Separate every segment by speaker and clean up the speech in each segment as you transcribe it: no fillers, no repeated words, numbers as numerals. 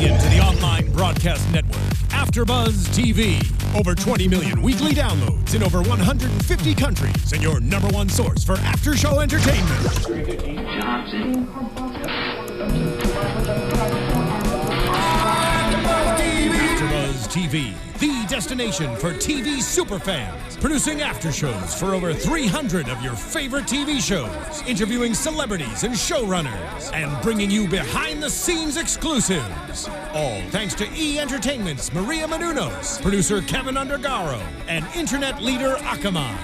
Speaker 1: Tuning in to the online broadcast network, AFTERBUZZ TV. Over 20 million weekly downloads in over 150 countries, and your number one source for after-show entertainment. AFTERBUZZ TV, the destination for TV superfans. Producing aftershows for over 300 of your favorite TV shows. Interviewing celebrities and showrunners. And bringing you behind-the-scenes exclusives. All thanks to E! Entertainment's Maria Menounos, producer Kevin Undergaro, and internet leader Akamai.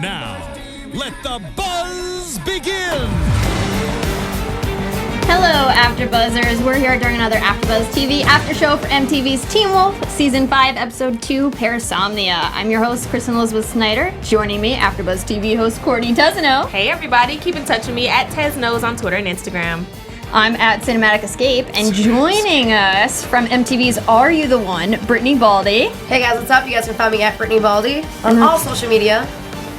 Speaker 1: Now, let the buzz begin!
Speaker 2: Hello, AfterBuzzers. We're here during another AfterBuzz TV after show for MTV's Teen Wolf, Season 5, Episode 2, Parasomnia. I'm your host, Kristen Snyder. Joining me, AfterBuzz TV host Courtney Tezeno.
Speaker 3: Hey, everybody. Keep in touch with me at Teznos on Twitter and Instagram.
Speaker 2: I'm at Cinematic Escape, and joining us from MTV's Are You the One, Brittany Baldassari.
Speaker 4: Hey guys, what's up? You guys can find me at Brittany Baldassari on all social media.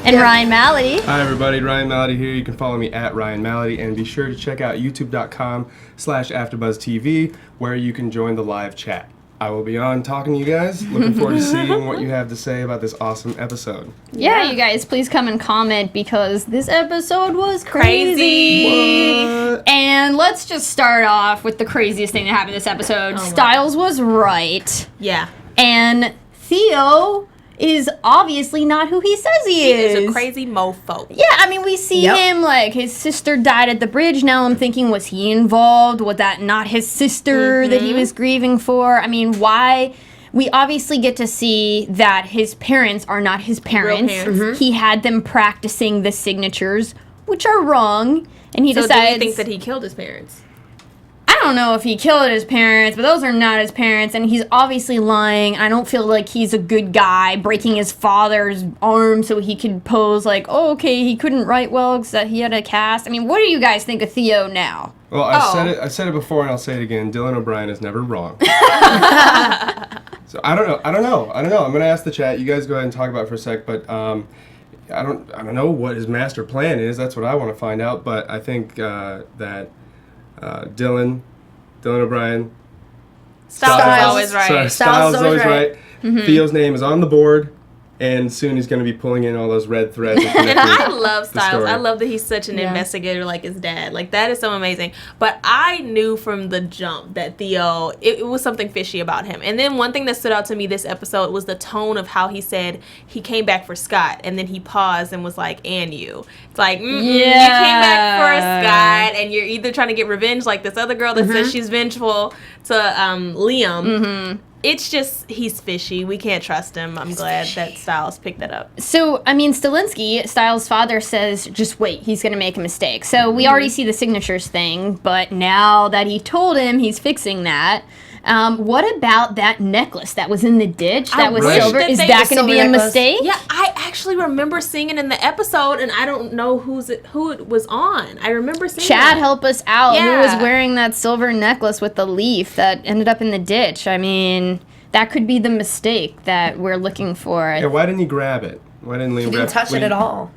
Speaker 2: And Ryan Malaty.
Speaker 5: Hi everybody, Ryan Malaty here. You can follow me at Ryan Malaty, and be sure to check out youtube.com/AfterBuzzTV, where you can join the live chat. I will be on talking to you guys. Looking forward to seeing what you have to say about this awesome episode.
Speaker 2: Yeah, you guys, please come and comment because this episode was crazy.
Speaker 5: What?
Speaker 2: And let's just start off with the craziest thing that happened this episode. Stiles was right.
Speaker 3: Yeah.
Speaker 2: And Theo is obviously not who he says he is.
Speaker 3: He is a crazy mofo.
Speaker 2: Yeah, I mean, we see him, like, his sister died at the bridge. Now I'm thinking, was he involved? Was that not his sister that he was grieving for? I mean, why? We obviously get to see that his parents are not his parents. He had them practicing the signatures, which are wrong. And he decides...
Speaker 3: So do you think that he killed his parents?
Speaker 2: I don't know if he killed his parents, but those are not his parents, and he's obviously lying. I don't feel like he's a good guy, breaking his father's arm so he could pose like, oh, okay, he couldn't write well because he had a cast. I mean, what do you guys think of Theo now?
Speaker 5: Well, I said it before, and I'll say it again. Dylan O'Brien is never wrong. So I don't know. I'm gonna ask the chat. You guys go ahead and talk about it for a sec, but I don't know what his master plan is. That's what I want to find out. But I think that Dylan O'Brien.
Speaker 3: Stiles is always right.
Speaker 5: Sorry, Stiles is always right. Theo's name is on the board, and soon he's going to be pulling in all those red threads.
Speaker 3: And I love Stiles. I love that he's such an investigator like his dad. Like, that is so amazing. But I knew from the jump that Theo, it was something fishy about him. And then one thing that stood out to me this episode was the tone of how he said he came back for Scott, and then he paused and was like, and you. It's like, you came back for Scott, and you're either trying to get revenge like this other girl that says she's vengeful to Liam. It's just, he's fishy. We can't trust him. I'm glad that Stiles picked that up.
Speaker 2: So, I mean, Stilinski, Stiles' father, says, just wait, he's going to make a mistake. So we already see the signatures thing, but now that he told him, he's fixing that. What about that necklace that was in the ditch that was silver? Is that going to be a mistake?
Speaker 3: Yeah, I actually remember seeing it in the episode, and I don't know who it was on. I remember seeing
Speaker 2: Chad,
Speaker 3: that.
Speaker 2: help us out.
Speaker 3: Yeah.
Speaker 2: Who was wearing that silver necklace with the leaf that ended up in the ditch? I mean, that could be the mistake that we're looking for.
Speaker 5: Yeah, why didn't he grab it? Why didn't Liam grab it?
Speaker 4: He didn't touch it at all.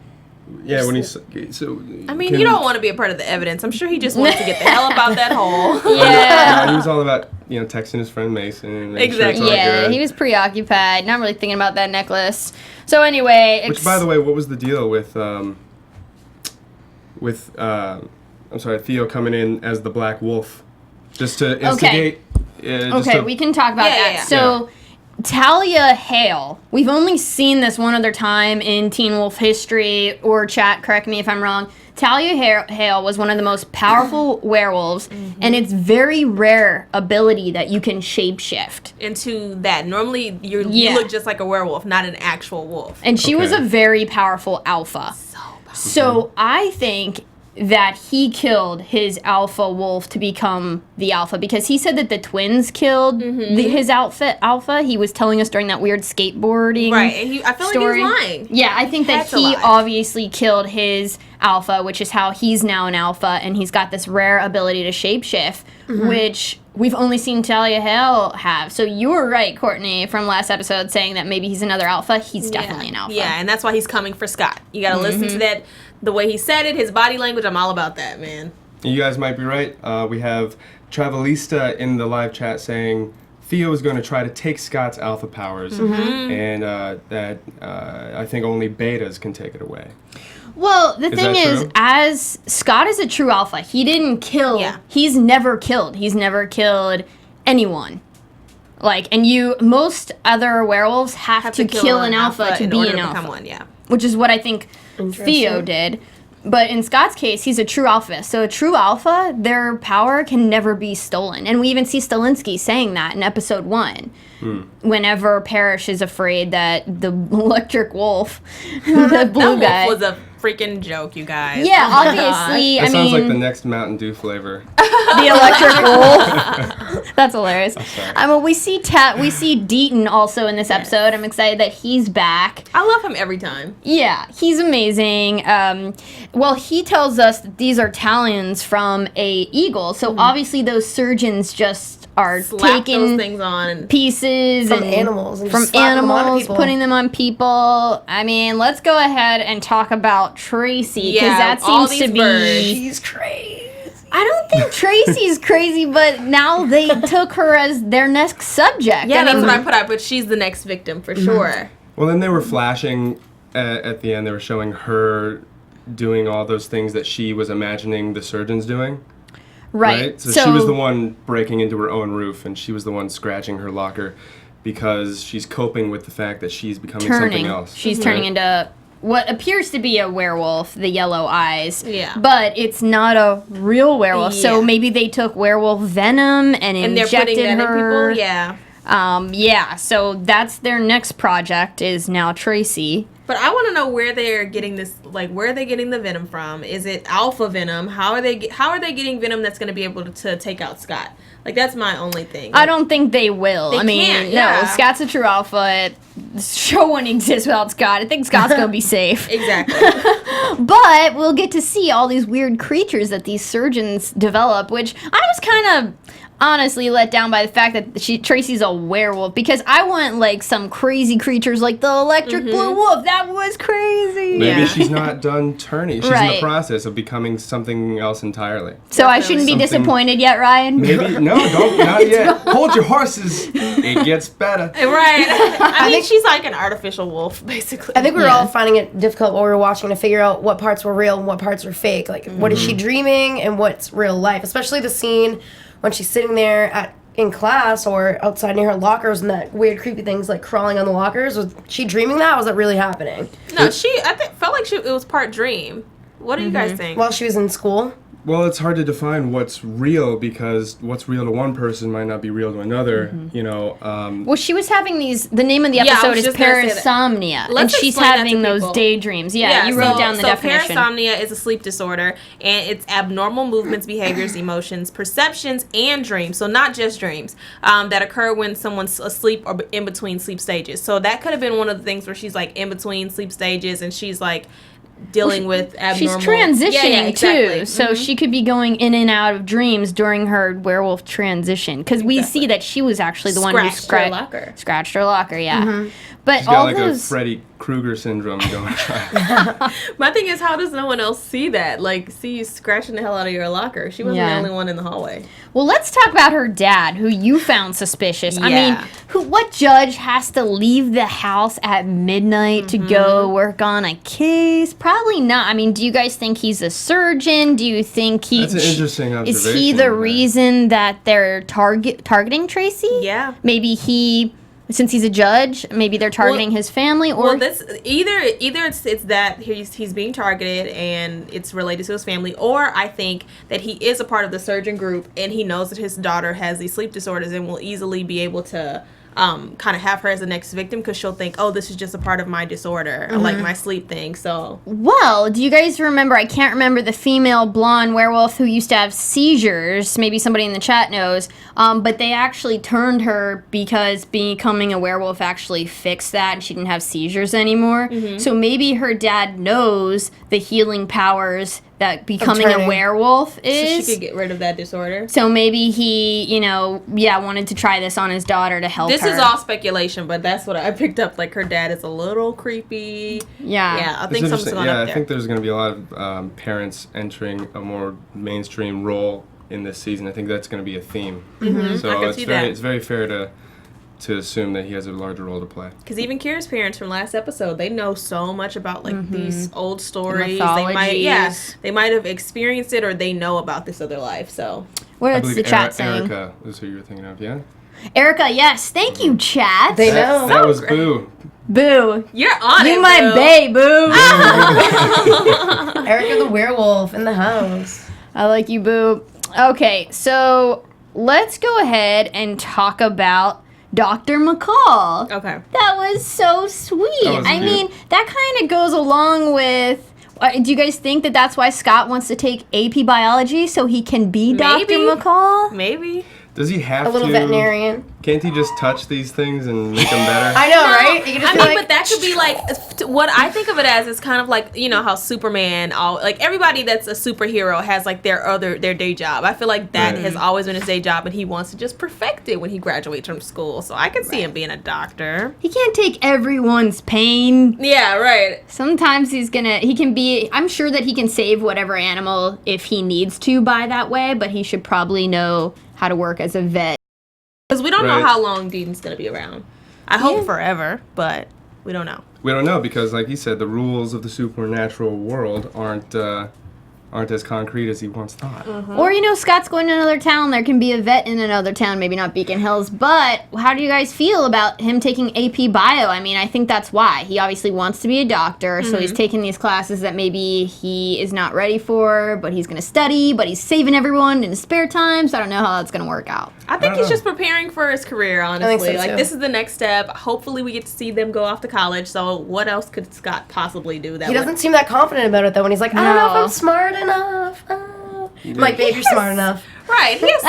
Speaker 5: Yeah, when
Speaker 3: I mean, you don't want to be a part of the evidence. I'm sure he just wanted to get the hell up out that hole.
Speaker 2: Yeah.
Speaker 5: He was all about, texting his friend Mason. And
Speaker 3: exactly.
Speaker 5: Sure
Speaker 2: yeah, he was preoccupied, not really thinking about that necklace. So anyway,
Speaker 5: which, by the way, what was the deal with Theo coming in as the Black Wolf, just to instigate?
Speaker 2: Okay, we can talk about that.
Speaker 3: Yeah.
Speaker 2: So. Talia Hale. We've only seen this one other time in Teen Wolf history, or chat, correct me if I'm wrong. Talia Hale was one of the most powerful werewolves, and it's very rare ability that you can shapeshift.
Speaker 3: Into that. Normally, you look just like a werewolf, not an actual wolf.
Speaker 2: And she was a very powerful alpha. So I think that he killed his alpha wolf to become the alpha, because he said that the twins killed his alpha. He was telling us during that weird skateboarding
Speaker 3: and I feel
Speaker 2: story.
Speaker 3: like he was lying.
Speaker 2: Yeah, I think that he obviously killed his alpha, which is how he's now an alpha, and he's got this rare ability to shapeshift, which we've only seen Talia Hale have. So you were right, Courtney, from last episode, saying that maybe he's another alpha. He's definitely an alpha.
Speaker 3: Yeah, and that's why he's coming for Scott. You gotta listen to that, the way he said it, his body language. I'm all about that, man.
Speaker 5: You guys might be right. We have Travelista in the live chat saying Theo is going to try to take Scott's alpha powers, and that I think only betas can take it away.
Speaker 2: Well, the thing is,
Speaker 5: true?
Speaker 2: as Scott is a true alpha, he didn't kill.
Speaker 3: Yeah.
Speaker 2: He's never killed. He's never killed anyone. Like, and most other werewolves have to kill an alpha to be an alpha.
Speaker 3: One, yeah.
Speaker 2: Which is what I think Theo did. But in Scott's case, he's a true alpha. So a true alpha, their power can never be stolen. And we even see Stilinski saying that in episode 1. Whenever Parrish is afraid that the electric wolf, the blue guy...
Speaker 3: Wolf was a freaking joke, you guys.
Speaker 2: Yeah, obviously.
Speaker 5: That sounds like the next Mountain Dew flavor.
Speaker 2: The electric wolf. That's hilarious. Well, we see Deaton also in this episode. I'm excited that he's back.
Speaker 3: I love him every time.
Speaker 2: Yeah, he's amazing. Well, he tells us that these are talons from a eagle. So obviously those surgeons just are
Speaker 3: Slap
Speaker 2: taking
Speaker 3: those things on
Speaker 2: pieces
Speaker 4: From
Speaker 2: and
Speaker 4: animals and
Speaker 2: from
Speaker 4: just slapping them on
Speaker 2: animals,
Speaker 4: people.
Speaker 2: putting them on people. I mean, let's go ahead and talk about Tracy, because
Speaker 3: Yeah,
Speaker 2: that
Speaker 3: all
Speaker 2: seems to
Speaker 3: these
Speaker 2: be.
Speaker 3: birds.
Speaker 4: She's crazy.
Speaker 2: I don't think Tracy's crazy, but now they took her as their next subject.
Speaker 3: Yeah,
Speaker 2: I
Speaker 3: that's
Speaker 2: mean,
Speaker 3: what I put out, but she's the next victim for sure.
Speaker 5: Well, then they were flashing at the end. They were showing her doing all those things that she was imagining the surgeons doing.
Speaker 2: right.
Speaker 5: So she was the one breaking into her own roof, and she was the one scratching her locker because she's coping with the fact that she's becoming something else.
Speaker 2: She's turning into what appears to be a werewolf, the yellow eyes.
Speaker 3: Yeah.
Speaker 2: But it's not a real werewolf. So
Speaker 3: Yeah.
Speaker 2: maybe they took werewolf venom and
Speaker 3: And they're
Speaker 2: injected
Speaker 3: putting that
Speaker 2: her.
Speaker 3: in people. Yeah.
Speaker 2: Yeah, so that's their next project is now Tracy.
Speaker 3: But I want to know where they're getting this. Like, where are they getting the venom from? Is it alpha venom? How are they getting venom that's going to be able to take out Scott? Like, that's my only thing.
Speaker 2: I don't think they will.
Speaker 3: They
Speaker 2: I mean,
Speaker 3: can't,
Speaker 2: no,
Speaker 3: yeah.
Speaker 2: Scott's a true alpha. The show wouldn't exist without Scott. I think Scott's going to be safe.
Speaker 3: Exactly.
Speaker 2: But we'll get to see all these weird creatures that these surgeons develop, which I was kind of honestly let down by the fact that Tracy's a werewolf, because I want like some crazy creatures like the electric blue wolf. That was crazy.
Speaker 5: Maybe
Speaker 3: Yeah.
Speaker 5: she's not done turning. She's in
Speaker 2: Right.
Speaker 5: the process of becoming something else entirely.
Speaker 2: So I shouldn't be
Speaker 5: Something-
Speaker 2: disappointed yet, Ryan.
Speaker 5: Maybe not yet. Hold your horses. It gets better.
Speaker 3: Right. I mean, she's like an artificial wolf, basically.
Speaker 4: I think we were
Speaker 2: Yeah.
Speaker 4: all finding it difficult while we were watching to figure out what parts were real and what parts were fake. Like, what is she dreaming and what's real life? Especially the scene when she's sitting there in class or outside near her lockers and that weird, creepy things like crawling on the lockers. Was she dreaming that, or was that really happening?
Speaker 3: No, felt like it was part dream. What do you guys think?
Speaker 4: While she was in school?
Speaker 5: Well, it's hard to define what's real because what's real to one person might not be real to another. You know.
Speaker 2: Well, she was having the name of the
Speaker 3: Yeah, I
Speaker 2: episode
Speaker 3: was
Speaker 2: is
Speaker 3: just gonna say that.
Speaker 2: Parasomnia, and
Speaker 3: Let's
Speaker 2: she's
Speaker 3: explain that to
Speaker 2: having those
Speaker 3: people.
Speaker 2: daydreams. Yeah, you wrote down the definition.
Speaker 3: Parasomnia is a sleep disorder, and it's abnormal movements, behaviors, emotions, perceptions, and dreams. So not just dreams that occur when someone's asleep or in between sleep stages. So that could have been one of the things where she's like in between sleep stages, and she's like dealing with abnormal.
Speaker 2: She's transitioning
Speaker 3: exactly.
Speaker 2: too, so she could be going in and out of dreams during her werewolf transition. Because we see that she was actually the one who
Speaker 3: Scratched her locker.
Speaker 2: Scratched her locker, yeah. But
Speaker 5: She's got
Speaker 2: all
Speaker 5: like
Speaker 2: those.
Speaker 5: a Freddy Krueger syndrome going on.
Speaker 3: My thing is, how does no one else see that? Like, see you scratching the hell out of your locker. She wasn't
Speaker 2: Yeah.
Speaker 3: the only one in the hallway.
Speaker 2: Well, let's talk about her dad, who you found suspicious. I
Speaker 3: Yeah.
Speaker 2: mean, what judge has to leave the house at midnight to go work on a case? Probably not. I mean, do you guys think he's a surgeon? Do you think
Speaker 5: That's an interesting
Speaker 2: is he
Speaker 5: observation,
Speaker 2: the
Speaker 5: yeah.
Speaker 2: reason that they're targeting Tracy?
Speaker 3: Yeah.
Speaker 2: Maybe since he's a judge, maybe they're targeting his family, or
Speaker 3: Well, this either it's that he's being targeted and it's related to his family, or I think that he is a part of the surgeon group and he knows that his daughter has these sleep disorders and will easily be able to kind of have her as the next victim because she'll think, oh, this is just a part of my disorder, like my sleep thing. So
Speaker 2: well, do you guys remember? I can't remember the female blonde werewolf who used to have seizures. Maybe somebody in the chat knows. But they actually turned her because becoming a werewolf actually fixed that, and she didn't have seizures anymore. So maybe her dad knows the healing powers that becoming a
Speaker 4: turning.
Speaker 2: werewolf is.
Speaker 3: so she could get rid of that disorder.
Speaker 2: So maybe he, wanted to try this on his daughter to help
Speaker 3: This
Speaker 2: her.
Speaker 3: is all speculation, but that's what I picked up. Like, her dad is a little creepy.
Speaker 2: Yeah.
Speaker 3: Yeah, I
Speaker 5: It's
Speaker 3: think something's
Speaker 5: interesting.
Speaker 3: going
Speaker 5: Yeah,
Speaker 3: up
Speaker 5: I
Speaker 3: there.
Speaker 5: think there's going to be a lot of parents entering a more mainstream role in this season. I think that's going to be a theme.
Speaker 3: Mm-hmm.
Speaker 5: So it's very fair to assume that he has a larger role to play.
Speaker 3: Because even Kira's parents from last episode, they know so much about these old stories. They might have experienced it, or they know about this other life. So
Speaker 2: what's the chat saying?
Speaker 5: Erica is who you were thinking of, yeah?
Speaker 2: Erica, yes. Thank you, chat.
Speaker 4: They know.
Speaker 5: That was Boo.
Speaker 2: Boo.
Speaker 3: You're on it,
Speaker 2: You my bae, Boo.
Speaker 4: Erica the werewolf in the house.
Speaker 2: I like you, Boo. Okay, so let's go ahead and talk about Dr. McCall.
Speaker 3: Okay.
Speaker 2: That was so sweet. I mean, that kind of goes along with... do you guys think that that's why Scott wants to take AP Biology so he can be Dr. McCall?
Speaker 3: Maybe.
Speaker 5: Does he have to?
Speaker 4: A little veterinarian.
Speaker 5: Can't he just touch these things and make them better?
Speaker 4: I know, right? You can just
Speaker 3: but that could be like what I think of it as is kind of like, you know, how Superman, everybody that's a superhero has like their day job. I feel like that has always been his day job, and he wants to just perfect it when he graduates from school. So I could see him being a doctor.
Speaker 2: He can't take everyone's pain.
Speaker 3: Yeah, right.
Speaker 2: Sometimes I'm sure that he can save whatever animal if he needs to by that way, but he should probably know how to work as a vet.
Speaker 3: Because we don't know how long Deaton's going to be around. I hope forever, but we don't know.
Speaker 5: We don't know because, like he said, the rules of the supernatural world aren't as concrete as he once thought.
Speaker 2: Or, Scott's going to another town. There can be a vet in another town, maybe not Beacon Hills. But how do you guys feel about him taking AP Bio? I mean, I think that's why. He obviously wants to be a doctor, so he's taking these classes that maybe he is not ready for, but he's going to study, but he's saving everyone in his spare time, so I don't know how that's going to work out.
Speaker 3: I think he's just preparing for his career, honestly.
Speaker 4: I think so, too.
Speaker 3: This is the next step. Hopefully we get to see them go off to college, so what else could Scott possibly do?
Speaker 4: He doesn't seem that confident about it, though, when he's like, I don't know if I'm smart enough. Like, babe, you're smart enough.
Speaker 3: Right, he has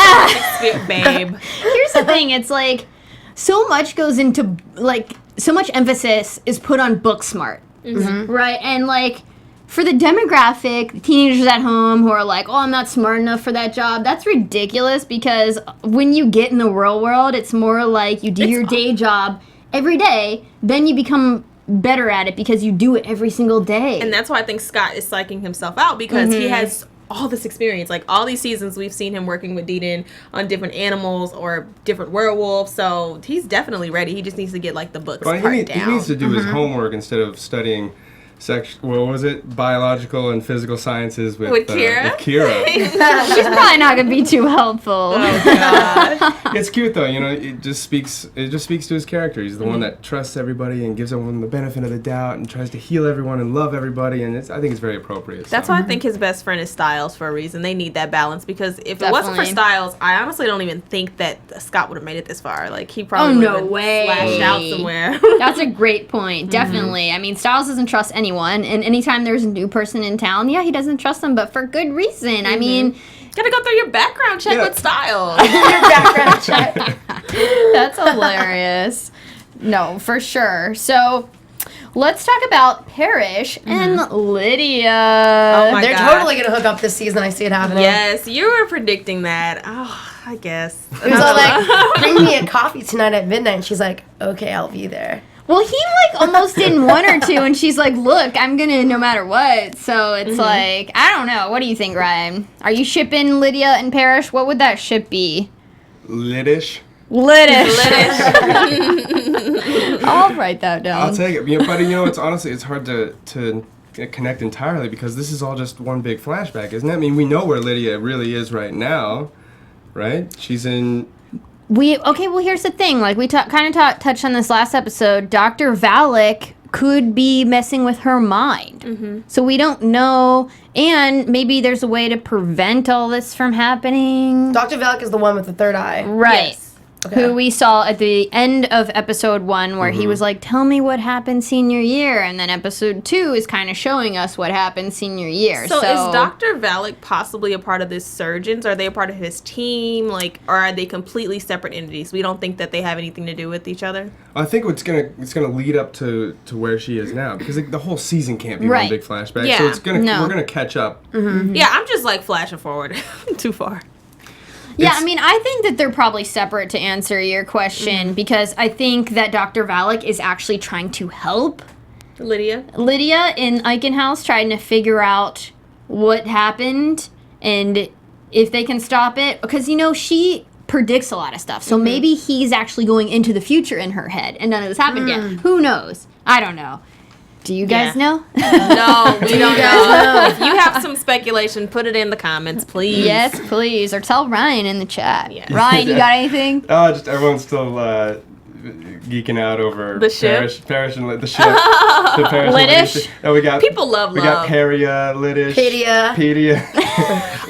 Speaker 3: so much babe.
Speaker 2: Here's the thing, it's like, so much goes into, so much emphasis is put on book smart, right? And, for the demographic, the teenagers at home who are like, oh, I'm not smart enough for that job, that's ridiculous because when you get in the real world, it's more like you do your day job every day, then you become better at it because you do it every single day.
Speaker 3: And that's why I think Scott is psyching himself out because he has all this experience. Like, all these seasons we've seen him working with Deaton on different animals or different werewolves, so he's definitely ready. He just needs to get, the books part down.
Speaker 5: He needs to do his homework instead of studying biological and physical sciences with Kira.
Speaker 2: She's probably not gonna be too helpful.
Speaker 3: Oh God.
Speaker 5: It's cute though, it just speaks to his character. He's the one that trusts everybody and gives everyone the benefit of the doubt and tries to heal everyone and love everybody, and I think it's very appropriate.
Speaker 3: That's why I think his best friend is Stiles for a reason. They need that balance because if it wasn't for Stiles, I honestly don't even think that Scott would have made it this far. He probably would have been slashed out somewhere.
Speaker 2: That's a great point. Definitely. I mean, Stiles doesn't trust anyone, and anytime there's a new person in town, he doesn't trust them, but for good reason. I mean,
Speaker 3: gotta go through your background check with Stiles.
Speaker 4: Your background check.
Speaker 2: That's hilarious. No, for sure. So let's talk about Parrish and Lydia.
Speaker 3: Oh my
Speaker 4: They're
Speaker 3: gosh.
Speaker 4: totally gonna hook up this season. I see it happening.
Speaker 3: Yes, you were predicting that. Oh, I guess.
Speaker 4: It was all like, bring me a coffee tonight at midnight. And she's like, okay, I'll be there.
Speaker 2: Well, he almost didn't want her to, and she's like, look, I'm gonna no matter what. So it's I don't know. What do you think, Ryan? Are you shipping Lydia and Parrish? What would that ship be?
Speaker 5: Liddish.
Speaker 2: I'll write that down.
Speaker 5: I'll take it. But it's hard to connect entirely because this is all just one big flashback, isn't it? I mean, we know where Lydia really is right now, right? She's in...
Speaker 2: Well, here's the thing. We touched on this last episode. Dr. Valak could be messing with her mind. So we don't know. And maybe there's a way to prevent all this from happening.
Speaker 4: Dr. Valak is the one with the third eye.
Speaker 2: Right.
Speaker 3: Yes.
Speaker 4: Okay.
Speaker 2: Who we saw at the end of episode 1 where he was like, tell me what happened senior year. And then episode 2 is kind of showing us what happened senior year.
Speaker 3: So is Dr. Valak possibly a part of this surgeons? Are they a part of his team? Or are they completely separate entities? We don't think that they have anything to do with each other?
Speaker 5: I think it's gonna lead up to where she is now because the whole season can't be one big flashback.
Speaker 3: Yeah.
Speaker 5: So we're gonna catch up.
Speaker 3: Yeah, I'm just flashing forward too far.
Speaker 2: Yeah, I mean, I think that they're probably separate to answer your question because I think that Dr. Valak is actually trying to help
Speaker 3: Lydia
Speaker 2: in Eichenhaus, trying to figure out what happened, and if they can stop it, because, you know, she predicts a lot of stuff. So maybe he's actually going into the future in her head and none of this happened yet. Who knows? I don't know. Do you guys know?
Speaker 3: No, we don't know. If you have some speculation, put it in the comments, please.
Speaker 2: Yes, please. Or tell Ryan in the chat. Yeah. Ryan, you got anything?
Speaker 5: Oh, just everyone's still geeking out over
Speaker 3: the ship.
Speaker 5: Parrish and the ship. The Parrish
Speaker 2: Liddish.
Speaker 5: And we got
Speaker 3: people love.
Speaker 5: We got Peria, Liddish,
Speaker 4: Pedia.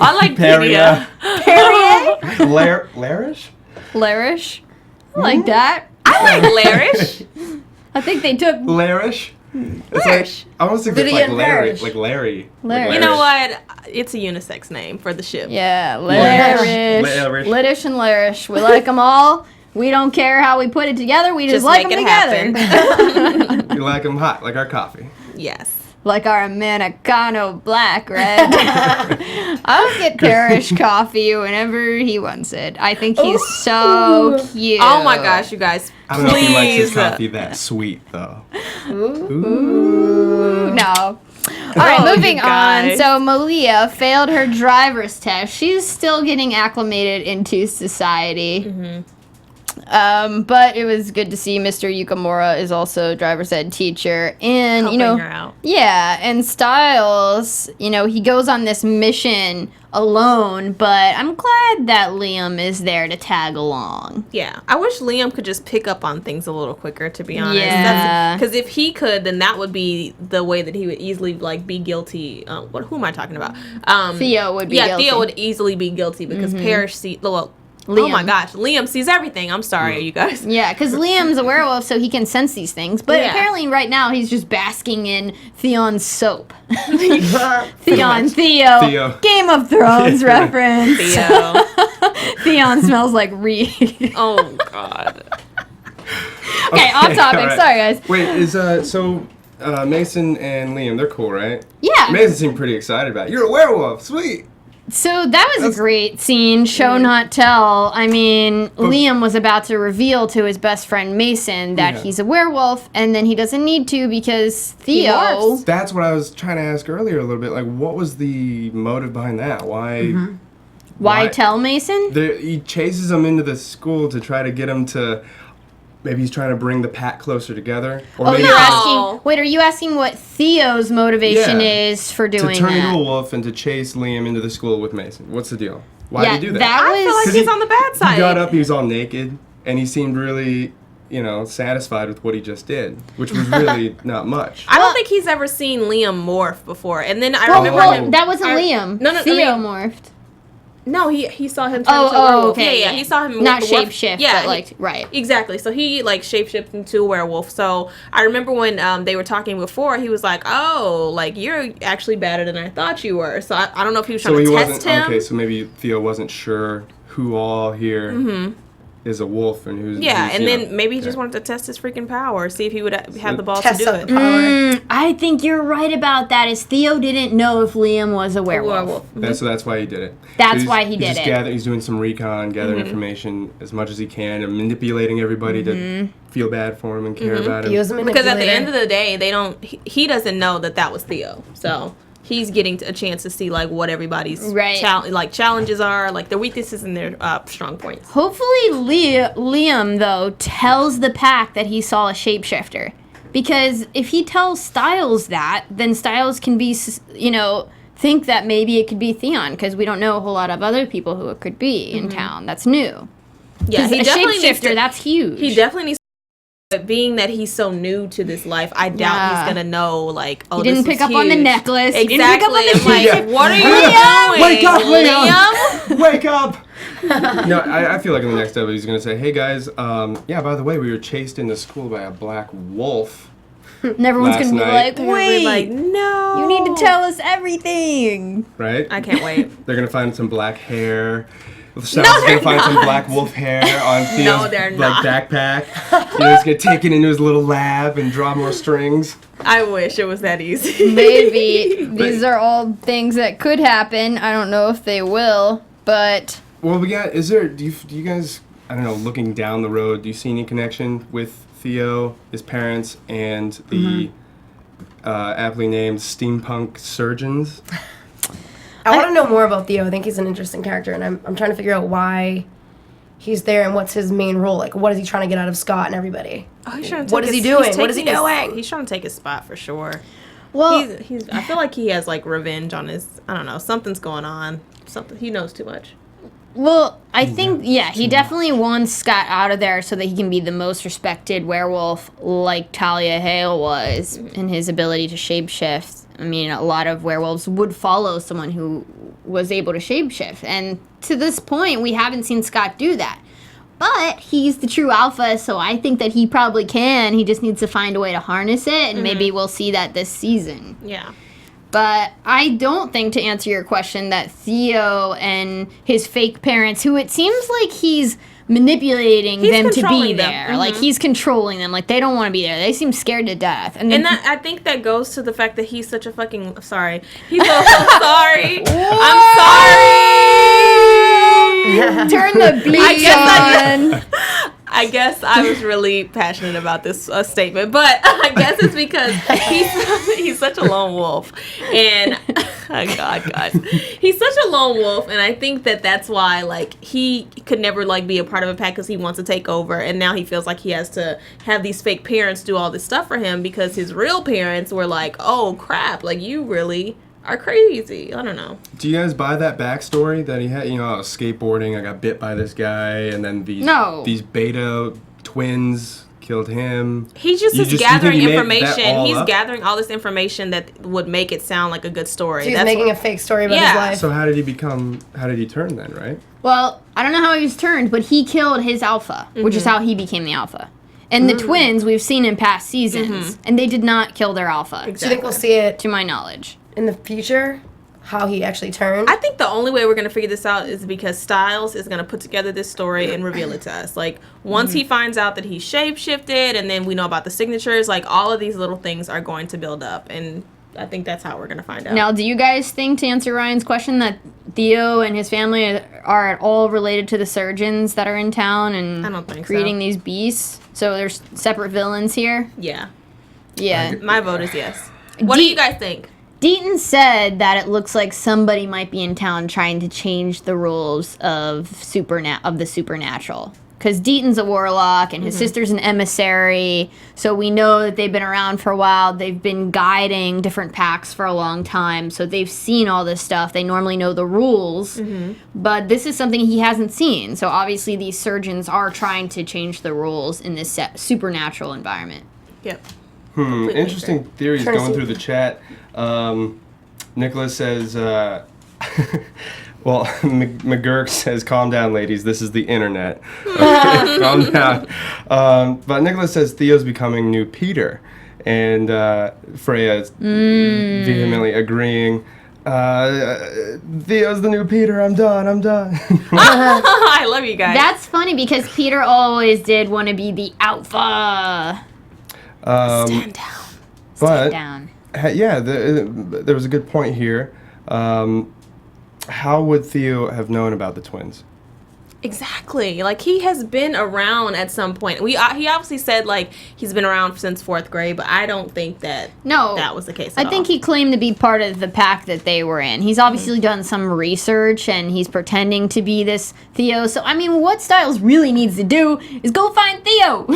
Speaker 3: I like Peria.
Speaker 2: Peria.
Speaker 5: Larish.
Speaker 2: Larish. I like that.
Speaker 3: I like Larish.
Speaker 2: I think they took
Speaker 5: Larish. It's
Speaker 3: Larish.
Speaker 5: I almost think it's like Larry. Like Larry.
Speaker 2: Larry.
Speaker 3: You know what? It's a unisex name for the ship.
Speaker 2: Yeah, Larish. Liddish and Larish. We like them all. We don't care how we put it together. We just like them together.
Speaker 5: You like them hot, like our coffee.
Speaker 3: Yes.
Speaker 2: Like our Americano black, right? I'll get Parrish coffee whenever he wants it. I think he's so cute.
Speaker 3: Oh my gosh, you guys.
Speaker 5: I don't know if he likes his coffee that sweet, though.
Speaker 2: Ooh. No. All right, moving on. So Malia failed her driver's test. She's still getting acclimated into society. But it was good to see Mr. Yukamura is also driver's ed teacher, and
Speaker 3: helping her out.
Speaker 2: Yeah, and Stiles, you know, he goes on this mission alone, but I'm glad that Liam is there to tag along.
Speaker 3: Yeah, I wish Liam could just pick up on things a little quicker, to be honest.
Speaker 2: Yeah,
Speaker 3: because if he could, then that would be the way that he would easily like be guilty. Who am I talking about?
Speaker 2: Theo would be guilty.
Speaker 3: Yeah, Theo would easily be guilty because Parrish Liam. Oh my gosh, Liam sees everything. I'm sorry, you guys.
Speaker 2: Yeah, because Liam's a werewolf, so he can sense these things. But apparently right now he's just basking in Theon's soap. Theo. Game of Thrones reference.
Speaker 3: Theo.
Speaker 2: Theon smells like reed.
Speaker 3: Oh, God.
Speaker 2: Okay, off topic.
Speaker 5: Right.
Speaker 2: Sorry, guys.
Speaker 5: Wait, Mason and Liam, they're cool, right?
Speaker 2: Yeah.
Speaker 5: Mason seemed pretty excited about it. You're a werewolf. Sweet.
Speaker 2: So that was a great scene, show not tell. I mean, Liam was about to reveal to his best friend Mason that he's a werewolf, and then he doesn't need to because Theo...
Speaker 5: That's what I was trying to ask earlier a little bit. Like, what was the motive behind that? Why
Speaker 2: tell Mason?
Speaker 5: He chases him into the school to try to get him to... Maybe he's trying to bring the pack closer together. Or maybe
Speaker 2: you're asking... Wait, are you asking what Theo's motivation is for doing that?
Speaker 5: To turn into a wolf and to chase Liam into the school with Mason. What's the deal? Why did he do that?
Speaker 3: I feel like he's on the bad side.
Speaker 5: He got up, he was all naked, and he seemed really... satisfied with what he just did, which was really not much.
Speaker 3: I don't think he's ever seen Liam morph before. And then I remember him...
Speaker 2: That wasn't Liam.
Speaker 3: No,
Speaker 2: Theo morphed.
Speaker 3: No, he saw him turn into a werewolf.
Speaker 2: Okay,
Speaker 3: yeah, he saw him
Speaker 2: not shapeshift, but right.
Speaker 3: Exactly. So he shapeshifted into a werewolf. So I remember when they were talking before, he was like, "Oh, like you're actually better than I thought you were." So I don't know if he was trying to test him.
Speaker 5: Okay, so maybe Theo wasn't sure who all here is a wolf and who's
Speaker 3: then maybe he just wanted to test his freaking power, see if he would have the balls to do it.
Speaker 2: I think you're right about that. Is Theo didn't know if Liam was a werewolf.
Speaker 5: So that's why he did it.
Speaker 2: That's why he did it.
Speaker 5: He's doing some recon, gathering information as much as he can, and manipulating everybody to feel bad for him and care about him.
Speaker 3: Because at the end of the day, he doesn't know that was Theo. So he's getting a chance to see like what everybody's challenges are, like their weaknesses and their strong points.
Speaker 2: Hopefully Liam though tells the pack that he saw a shapeshifter, because if he tells Stiles that, then Stiles can be think that maybe it could be Theon, because we don't know a whole lot of other people who it could be in town. That's new.
Speaker 3: Yeah,
Speaker 2: he definitely shapeshifter. That's huge.
Speaker 3: He definitely needs. But being that he's so new to this life, I doubt he's gonna know. Like,
Speaker 2: he didn't pick up on the necklace.
Speaker 3: Exactly.
Speaker 2: He didn't pick up on the
Speaker 3: what are you doing?
Speaker 5: Wake up, Liam! Wake up! No, I feel like in the next episode he's gonna say, "Hey guys, by the way, we were chased into school by a black wolf."
Speaker 2: And everyone's gonna be like, "Wait,
Speaker 3: no,
Speaker 2: you need to tell us everything."
Speaker 5: Right?
Speaker 3: I can't wait.
Speaker 5: They're gonna find some black hair. Stiles gonna find some black wolf hair on Theo's backpack. He's gonna take it into his little lab and draw more strings.
Speaker 3: I wish it was that easy.
Speaker 2: Maybe. These are all things that could happen. I don't know if they will, but...
Speaker 5: Well, do you guys, I don't know, looking down the road, do you see any connection with Theo, his parents, and the aptly named steampunk surgeons?
Speaker 4: I want to know more about Theo. I think he's an interesting character, and I'm trying to figure out why he's there and what's his main role. Like, what is he trying to get out of Scott and everybody?
Speaker 3: Oh, he's trying to
Speaker 4: what is he doing? What is he doing?
Speaker 3: He's trying to take his spot for sure.
Speaker 2: Well,
Speaker 3: he's I feel like he has like revenge on his. I don't know. Something's going on. Something he knows too much.
Speaker 2: Well, I think, he definitely wants Scott out of there so that he can be the most respected werewolf like Talia Hale was in his ability to shapeshift. I mean, a lot of werewolves would follow someone who was able to shapeshift. And to this point, we haven't seen Scott do that. But he's the true alpha, so I think that he probably can. He just needs to find a way to harness it, and maybe we'll see that this season.
Speaker 3: Yeah.
Speaker 2: But I don't think, to answer your question, that Theo and his fake parents, who it seems like he's manipulating them to be there.
Speaker 3: Mm-hmm.
Speaker 2: Like, he's controlling them. Like, they don't want to be there. They seem scared to death. And
Speaker 3: that, I think that goes to the fact that he's such a fucking... Sorry. He's so sorry. I'm sorry.
Speaker 2: Turn the beat on.
Speaker 3: I guess I was really passionate about this statement, but I guess it's because he's such a lone wolf, and oh God, guys, he's such a lone wolf, and I think that that's why like he could never like be a part of a pack because he wants to take over, and now he feels like he has to have these fake parents do all this stuff for him because his real parents were like, oh crap, like you really are crazy. I don't know.
Speaker 5: Do you guys buy that backstory that he had? You know, I was skateboarding, I got bit by this guy, and then these beta twins killed him.
Speaker 3: He's just gathering information. He's gathering all this information that would make it sound like a good story.
Speaker 4: So he's making a fake story about his life.
Speaker 5: So how did he turn then, right?
Speaker 2: Well, I don't know how he was turned, but he killed his alpha, which is how he became the alpha. And the twins we've seen in past seasons, and they did not kill their alpha.
Speaker 4: Exactly. Do you think we'll see it,
Speaker 2: to my knowledge,
Speaker 4: in the future, how he actually turned?
Speaker 3: I think the only way we're going to figure this out is because Stiles is going to put together this story and reveal it to us. Like, once he finds out that he's shapeshifted, and then we know about the signatures, like, all of these little things are going to build up, and I think that's how we're going to find out.
Speaker 2: Now, do you guys think, to answer Ryan's question, that Theo and his family are at all related to the surgeons that are in town and
Speaker 3: I don't think
Speaker 2: creating these beasts? So there's separate villains here?
Speaker 3: Yeah.
Speaker 2: Yeah.
Speaker 3: My vote is yes. What do you guys think?
Speaker 2: Deaton said that it looks like somebody might be in town trying to change the rules of the supernatural. Because Deaton's a warlock and his sister's an emissary, so we know that they've been around for a while. They've been guiding different packs for a long time, so they've seen all this stuff. They normally know the rules, but this is something he hasn't seen. So obviously these surgeons are trying to change the rules in this supernatural environment.
Speaker 3: Yep.
Speaker 5: Interesting theories going through the chat. Nicholas says, well, McGurk says, calm down, ladies. This is the internet. Okay, calm down. But Nicholas says Theo's becoming new Peter. And Freya is vehemently agreeing. Theo's the new Peter. I'm done.
Speaker 3: I love you guys.
Speaker 2: That's funny because Peter always did want to be the alpha.
Speaker 3: Stand down.
Speaker 5: But,
Speaker 2: Stand down.
Speaker 5: Yeah, there was a good point here. How would Theo have known about the twins?
Speaker 3: Exactly. Like, he has been around at some point. He obviously said, like, he's been around since 4th grade, but I don't think that was the case at
Speaker 2: I think he claimed to be part of the pack that they were in. He's obviously done some research, and he's pretending to be this Theo. So, I mean, what Stiles really needs to do is go find Theo.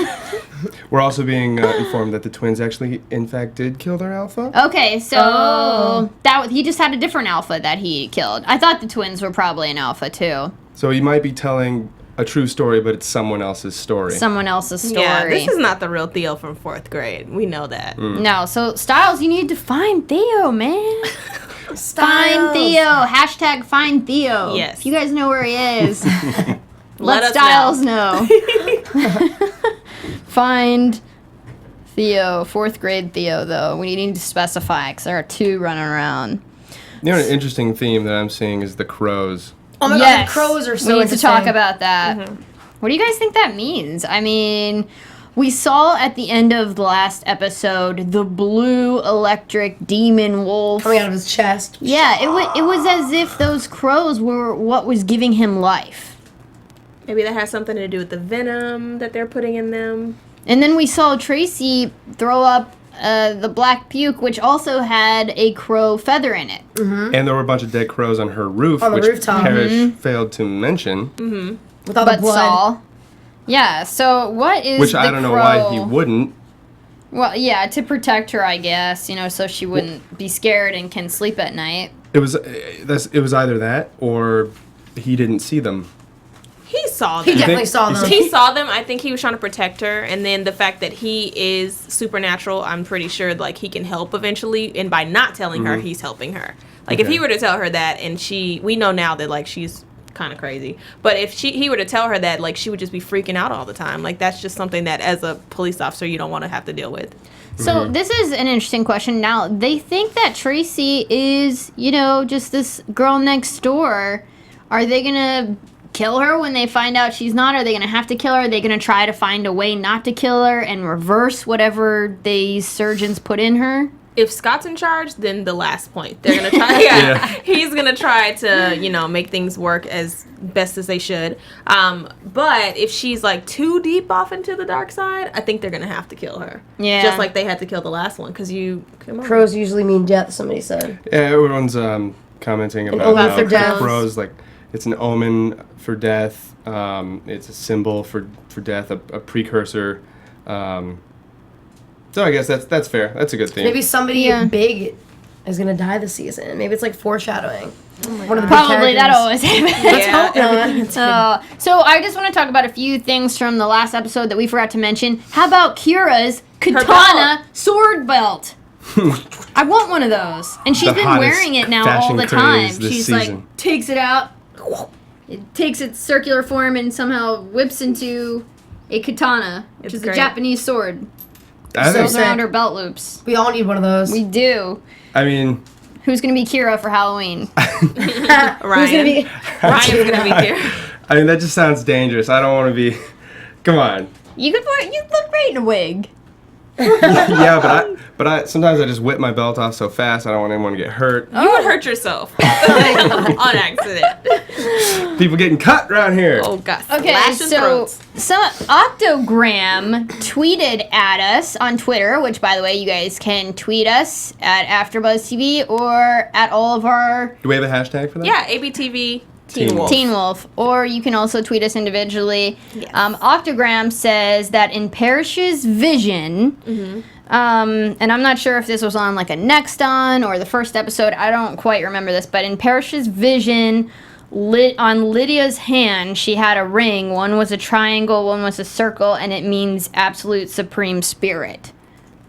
Speaker 5: We're also being informed that the twins actually, in fact, did kill their alpha.
Speaker 2: Okay, so he just had a different alpha that he killed. I thought the twins were probably an alpha, too.
Speaker 5: So he might be telling a true story, but it's someone else's story.
Speaker 2: Someone else's story.
Speaker 3: Yeah, this is not the real Theo from 4th grade. We know that.
Speaker 2: No, so Stiles, you need to find Theo, man.
Speaker 4: Stiles.
Speaker 2: Find Theo. Hashtag find Theo.
Speaker 3: Yes.
Speaker 2: If you guys know where he is, let
Speaker 3: us
Speaker 2: Stiles know. Find Theo. 4th grade Theo, though. We need to specify because there are 2 running around.
Speaker 5: You know, an interesting theme that I'm seeing is the crows.
Speaker 4: Oh my god, the crows are so
Speaker 2: we need
Speaker 4: interesting.
Speaker 2: to talk about that. What do you guys think that means? I mean, we saw at the end of the last episode the blue electric demon wolf
Speaker 4: coming out of his chest.
Speaker 2: Yeah, it was as if those crows were what was giving him life.
Speaker 3: Maybe that has something to do with the venom that they're putting in them.
Speaker 2: And then we saw Tracy throw up the black puke, which also had a crow feather in it.
Speaker 4: Mm-hmm.
Speaker 5: And there were a bunch of dead crows on her roof,
Speaker 4: on the
Speaker 5: which
Speaker 4: rooftop.
Speaker 5: Parrish failed to mention.
Speaker 4: Mm-hmm. With all the blood.
Speaker 2: Saul. Yeah, so what is
Speaker 5: Which
Speaker 2: the
Speaker 5: I don't know
Speaker 2: crow?
Speaker 5: why he wouldn't.
Speaker 2: Well, yeah, to protect her, I guess, so she wouldn't be scared and can sleep at night.
Speaker 5: It was either that or he didn't see them.
Speaker 3: He saw them.
Speaker 4: He definitely saw them.
Speaker 3: He saw them. I think he was trying to protect her, and then the fact that he is supernatural, I'm pretty sure like he can help eventually, and by not telling her, he's helping her. Like if he were to tell her that, and we know now that like she's kind of crazy, but if he were to tell her that, like she would just be freaking out all the time. Like that's just something that as a police officer you don't want to have to deal with.
Speaker 2: So this is an interesting question. Now, they think that Tracy is, just this girl next door. Are they going to kill her when they find out she's not? Are they going to have to kill her? Are they going to try to find a way not to kill her and reverse whatever these surgeons put in her?
Speaker 3: If Scott's in charge, then the last point. They're going to try, he's going to try to, make things work as best as they should. But if she's, like, too deep off into the dark side, I think they're going to have to kill her. Yeah. Just like they had to kill the last one, because
Speaker 4: crows usually mean death, somebody said.
Speaker 5: Yeah, everyone's commenting about how crows, like, it's an omen for death. It's a symbol for death, a precursor. So I guess that's fair. That's a good thing.
Speaker 4: Maybe somebody big is gonna die this season. Maybe it's like foreshadowing.
Speaker 2: One of the probably that always happens. Let's hope not. So I just want to talk about a few things from the last episode that we forgot to mention. How about Kira's katana sword belt? I want one of those, and she's been wearing it now all the time. She's like takes it out, it takes its circular form, and somehow whips into a katana, which is a Japanese sword. Goes around her belt loops.
Speaker 4: We all need one of those.
Speaker 2: We do.
Speaker 5: I mean,
Speaker 2: who's gonna be Kira for Halloween?
Speaker 3: Ryan. Ryan's gonna be Kira.
Speaker 5: I mean, that just sounds dangerous. I don't want to be. Come on.
Speaker 2: You look great in a wig.
Speaker 5: Yeah, but I sometimes I just whip my belt off so fast I don't want anyone to get hurt.
Speaker 3: You would hurt yourself on accident.
Speaker 5: People getting cut around here.
Speaker 3: Oh god.
Speaker 2: Okay, so Octogram tweeted at us on Twitter, which by the way you guys can tweet us at AfterBuzz TV or at all of our.
Speaker 5: Do we have a hashtag for that?
Speaker 3: Yeah, ABTV.
Speaker 2: Teen Wolf. Or you can also tweet us individually. Yes. Octogram says that in Parrish's vision, and I'm not sure if this was on like a next on or the first episode, I don't quite remember this, but in Parrish's vision, on Lydia's hand, she had a ring. One was a triangle, one was a circle, and it means absolute supreme spirit.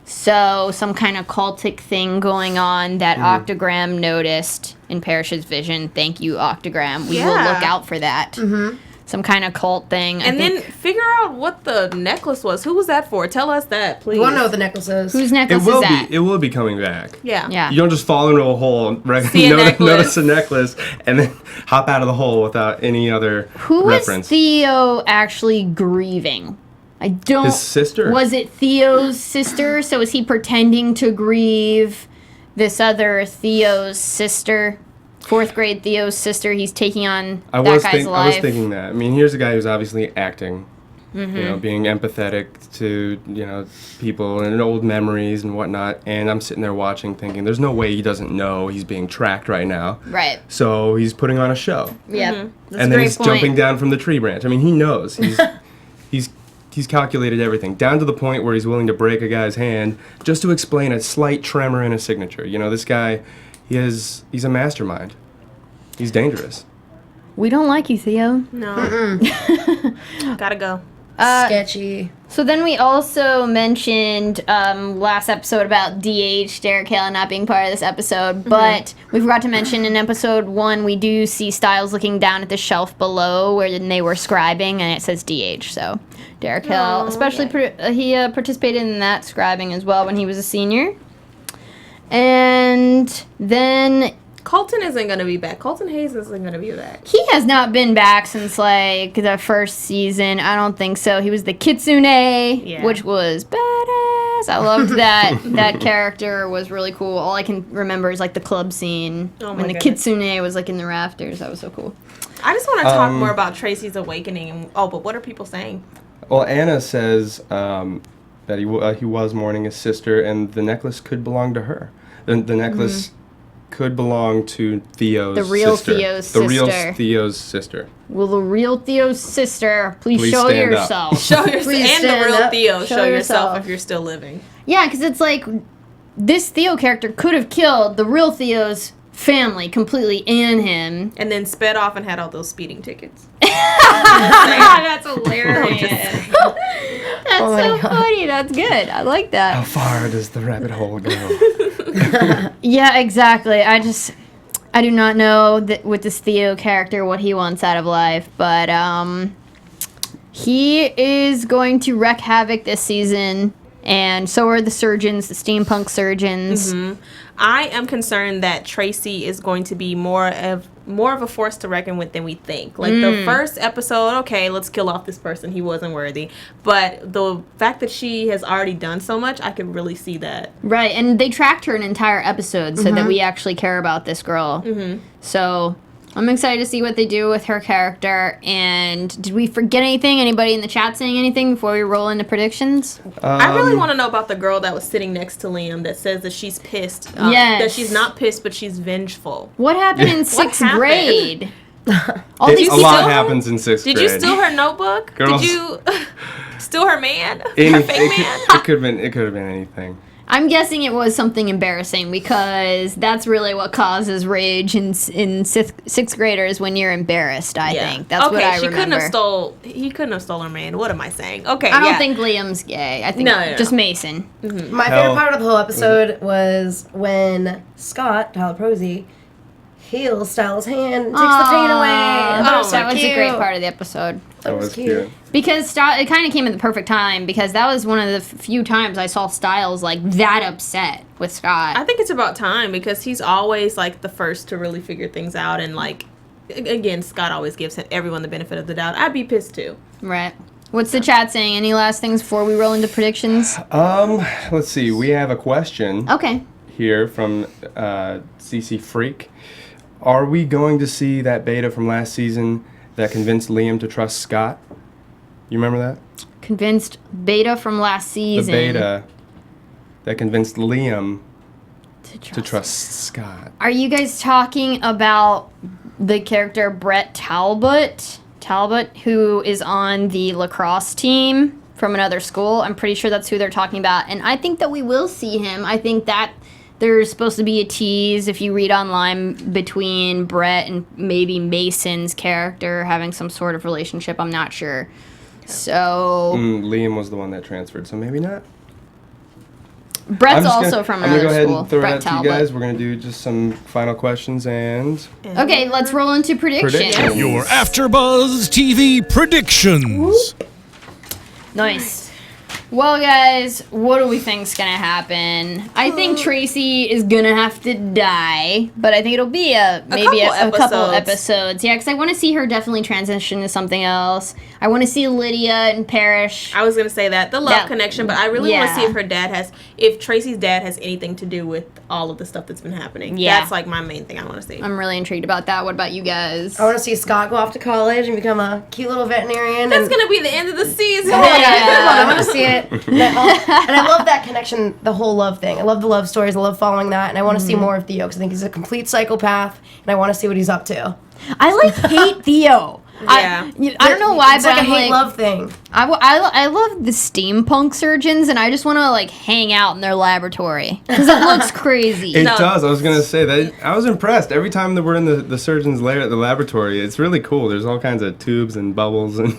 Speaker 2: So some kind of cultic thing going on that Octogram noticed in Parrish's vision. Thank you, Octogram. We will look out for that. Mm-hmm. Some kind of cult thing.
Speaker 3: And then figure out what the necklace was. Who was that for? Tell us that, please.
Speaker 4: We want to know what the necklace is.
Speaker 2: Whose necklace is that?
Speaker 5: It will be coming back.
Speaker 3: Yeah.
Speaker 5: You don't just fall into a hole, notice a necklace, and then hop out of the hole without any other reference.
Speaker 2: Who is Theo actually grieving? I don't.
Speaker 5: His sister.
Speaker 2: Was it Theo's sister? So is he pretending to grieve this other Theo's sister? 4th grade Theo's sister. He's taking on that guy's life.
Speaker 5: I was thinking that. I mean, here's a guy who's obviously acting. Being empathetic to, people and old memories and whatnot. And I'm sitting there watching thinking, there's no way he doesn't know he's being tracked right now.
Speaker 2: Right.
Speaker 5: So he's putting on a show.
Speaker 2: Yeah.
Speaker 5: And then he's jumping down from the tree branch. I mean, he knows. He's calculated everything, down to the point where he's willing to break a guy's hand just to explain a slight tremor in a signature. This guy, he's a mastermind. He's dangerous.
Speaker 2: We don't like you, Theo.
Speaker 3: No. Gotta go.
Speaker 4: Sketchy.
Speaker 2: So then we also mentioned last episode about DH, Derek Hale, not being part of this episode, but we forgot to mention in episode 1 we do see Stiles looking down at the shelf below where they were scribing, and it says DH, so Derek Hale, especially he participated in that scribing as well when he was a senior. And then
Speaker 3: Colton isn't going to be back. Colton Hayes isn't going to be back.
Speaker 2: He has not been back since, like, the first season. I don't think so. He was the Kitsune, which was badass. I loved that. That character was really cool. All I can remember is, like, the club scene when the Kitsune was, like, in the rafters. That was so cool.
Speaker 3: I just want to talk more about Tracy's awakening. Oh, but what are people saying?
Speaker 5: Well, Anna says that he was mourning his sister, and the necklace could belong to her. The necklace could belong to Theo's
Speaker 2: The real
Speaker 5: sister.
Speaker 2: Theo's
Speaker 5: The real
Speaker 2: sister.
Speaker 5: Theo's sister.
Speaker 2: Will the real Theo's sister please show
Speaker 5: stand up.
Speaker 2: yourself?
Speaker 3: Show yourself,
Speaker 4: Please
Speaker 3: and the
Speaker 4: stand
Speaker 3: real
Speaker 4: up.
Speaker 3: Theo. Show yourself
Speaker 2: yourself.
Speaker 3: if you're still living.
Speaker 2: Yeah, because it's like this Theo character could have killed the real Theo's family completely and him.
Speaker 3: And then sped off and had all those speeding tickets.
Speaker 2: That's hilarious. That's
Speaker 4: Oh my
Speaker 2: so
Speaker 4: God.
Speaker 2: funny. That's good. I like
Speaker 5: How
Speaker 2: that.
Speaker 5: far does the rabbit hole go?
Speaker 2: Yeah, exactly. I do not know that with this Theo character what he wants out of life, but he is going to wreak havoc this season, and so are the surgeons, the steampunk surgeons.
Speaker 3: I am concerned that Tracy is going to be more of a force to reckon with than we think. Like the first episode, okay, let's kill off this person. He wasn't worthy. But the fact that she has already done so much, I could really see that.
Speaker 2: Right, and they tracked her an entire episode so that we actually care about this girl. So I'm excited to see what they do with her character. And did we forget anything? Anybody in the chat saying anything before we roll into predictions?
Speaker 3: I really want to know about the girl that was sitting next to Liam that says that she's pissed.
Speaker 2: Yes.
Speaker 3: That she's not pissed, but she's vengeful.
Speaker 2: What happened in sixth
Speaker 3: happened?
Speaker 2: grade? All
Speaker 5: A
Speaker 2: these
Speaker 5: lot
Speaker 3: steal-
Speaker 5: happens in sixth
Speaker 3: Did
Speaker 5: grade.
Speaker 3: you steal her notebook?
Speaker 5: Girls-
Speaker 3: Did you steal her man? Her
Speaker 5: It
Speaker 3: fake man?
Speaker 5: could have been anything.
Speaker 2: I'm guessing it was something embarrassing because that's really what causes rage in sixth graders when you're embarrassed. I think that's what I remember.
Speaker 3: He couldn't have stolen her man. What am I saying? Okay,
Speaker 2: I don't think Liam's gay. I think
Speaker 3: No.
Speaker 2: just Mason.
Speaker 4: My
Speaker 5: Hale.
Speaker 4: favorite part of the whole episode was when Scott, Tyler Posey, heals Stiles' hand and takes the pain away. And that was so
Speaker 2: that was
Speaker 4: cute.
Speaker 2: a great part of the episode.
Speaker 5: That was cute.
Speaker 2: Because it kind of came at the perfect time because that was one of the few times I saw Stiles like that upset with Scott.
Speaker 3: I think it's about time because he's always like the first to really figure things out, and like again, Scott always gives everyone the benefit of the doubt. I'd be pissed too.
Speaker 2: Right. What's the chat saying? Any last things before we roll into predictions?
Speaker 5: Let's see. We have a question
Speaker 2: Okay.
Speaker 5: here from CC Freak. Are we going to see that beta from last season that convinced Liam to trust Scott? You remember that?
Speaker 2: Convinced beta from last season.
Speaker 5: The beta that convinced Liam
Speaker 2: to
Speaker 5: to trust Scott.
Speaker 2: Are you guys talking about the character Brett Talbot? Who is on the lacrosse team from another school. I'm pretty sure that's who they're talking about. And I think that we will see him. I think that there's supposed to be a tease, if you read online, between Brett and maybe Mason's character having some sort of relationship. I'm not sure. So
Speaker 5: Liam was the one that transferred, so maybe not.
Speaker 2: Brett's also from
Speaker 5: I'm
Speaker 2: another
Speaker 5: gonna go ahead
Speaker 2: school.
Speaker 5: and throw
Speaker 2: Brett
Speaker 5: it out to
Speaker 2: Talbot.
Speaker 5: you guys. We're gonna do just some final questions and
Speaker 2: Okay, let's roll into predictions.
Speaker 1: Your AfterBuzz TV predictions.
Speaker 2: Nice. Well, guys, what do we think's gonna happen? I think Tracy is gonna have to die, but I think it'll be maybe a couple episodes. Yeah, because I want to see her definitely transition to something else. I want to see Lydia and Parrish.
Speaker 3: I was gonna say that the love connection, but I really want to see
Speaker 2: yeah.
Speaker 3: if Tracy's dad has anything to do with all of the stuff that's been happening.
Speaker 2: Yeah.
Speaker 3: That's like my main thing I want to see.
Speaker 2: I'm really intrigued about that. What about you guys?
Speaker 4: I want to see Scott go off to college and become a cute little veterinarian.
Speaker 3: That's
Speaker 4: and,
Speaker 3: gonna be the end of the season.
Speaker 4: Oh my God, come on, I want to see it. And I love that connection, the whole love thing. I love the love stories. I love following that, and I want to see more of Theo because I think he's a complete psychopath, and I want to see what he's up to.
Speaker 2: I hate Theo.
Speaker 3: Yeah.
Speaker 2: I don't know why,
Speaker 4: It's
Speaker 2: but
Speaker 4: like
Speaker 2: I'm
Speaker 4: a hate-love thing.
Speaker 2: I love the steampunk surgeons, and I just want to like hang out in their laboratory because it looks crazy.
Speaker 5: it does. I was gonna say that I was impressed every time that we're in the surgeon's lair at the laboratory. It's really cool. There's all kinds of tubes and bubbles, and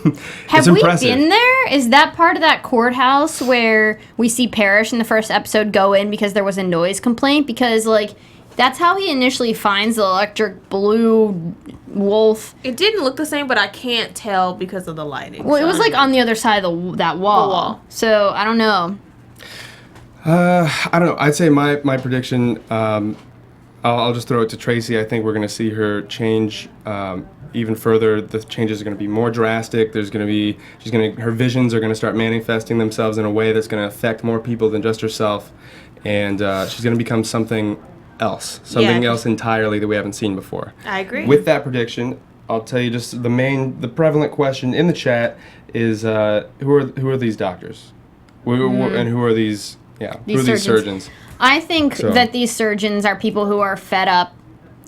Speaker 2: Have
Speaker 5: it's
Speaker 2: we
Speaker 5: impressive.
Speaker 2: been there? Is that part of that courthouse where we see Parrish in the first episode go in because there was a noise complaint? Because like that's how he initially finds the electric blue wolf.
Speaker 3: It didn't look the same, but I can't tell because of the lighting.
Speaker 2: Well, it was like on the other side of that wall. So I don't know.
Speaker 5: I don't know. I'd say my prediction. I'll just throw it to Tracy. I think we're gonna see her change even further. The changes are gonna be more drastic. Her visions are gonna start manifesting themselves in a way that's gonna affect more people than just herself, and she's gonna become something else entirely that we haven't seen before.
Speaker 3: I agree.
Speaker 5: With that prediction, I'll tell you just the prevalent question in the chat is who are these doctors? And who are these? Yeah, who are these surgeons?
Speaker 2: I think that these surgeons are people who are fed up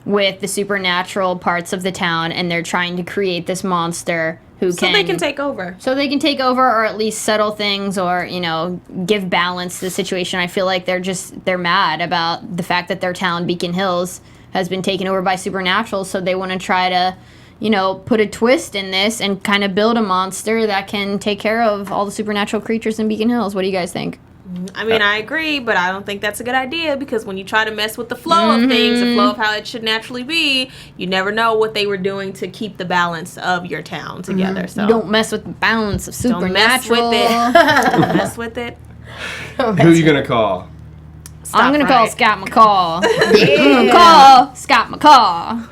Speaker 2: with the supernatural parts of the town, and they're trying to create this monster so they can take over. So they can take over, or at least settle things, or give balance to the situation. I feel like they're mad about the fact that their town, Beacon Hills, has been taken over by supernatural. So they want to try to, put a twist in this and kind of build a monster that can take care of all the supernatural creatures in Beacon Hills. What do you guys think?
Speaker 3: I mean, I agree, but I don't think that's a good idea, because when you try to mess with the flow of things, the flow of how it should naturally be, you never know what they were doing to keep the balance of your town together. So
Speaker 2: don't mess with the balance of supernatural.
Speaker 3: Don't mess with it.
Speaker 5: Who are you gonna call?
Speaker 2: I'm gonna call Scott McCall. I'm gonna call Scott McCall.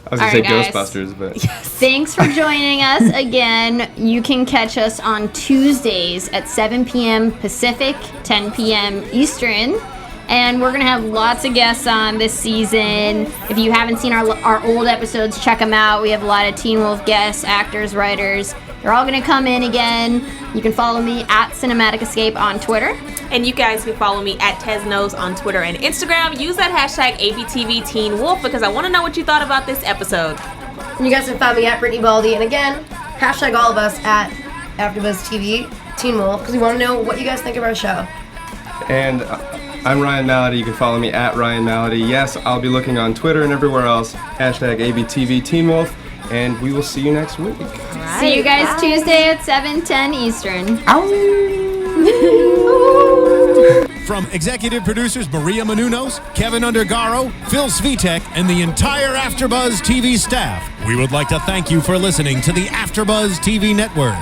Speaker 5: I was going to say Ghostbusters, but...
Speaker 2: Thanks for joining us again. You can catch us on Tuesdays at 7 p.m. Pacific, 10 p.m. Eastern. And we're going to have lots of guests on this season. If you haven't seen our old episodes, check them out. We have a lot of Teen Wolf guests, actors, writers. They're all going to come in again. You can follow me at Cinematic Escape on Twitter.
Speaker 3: And you guys can follow me at Teznos on Twitter and Instagram. Use that hashtag ABTVTeenWolf, because I want to know what you thought about this episode.
Speaker 4: And you guys can find me at Brittany Baldassari. And again, hashtag all of us at AFTERBUZZ TV, Teen Wolf, because we want to know what you guys think of our show.
Speaker 5: And I'm Ryan Malaty. You can follow me at Ryan Malaty. Yes, I'll be looking on Twitter and everywhere else. Hashtag ABTVTeenWolf. And we will see you next week.
Speaker 2: Right, see you guys Tuesday at 7:10 Eastern.
Speaker 1: From executive producers Maria Menounos, Kevin Undergaro, Phil Svitek, and the entire AfterBuzz TV staff, we would like to thank you for listening to the AfterBuzz TV network.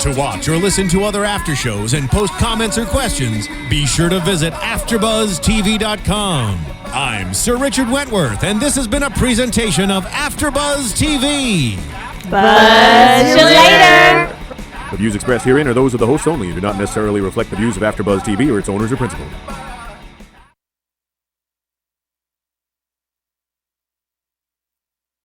Speaker 1: To watch or listen to other after shows and post comments or questions, be sure to visit AfterBuzzTV.com. I'm Sir Richard Wentworth, and this has been a presentation of AfterBuzz TV.
Speaker 3: Buzz you later.
Speaker 6: The views expressed herein are those of the hosts only and do not necessarily reflect the views of AfterBuzz TV or its owners or principals.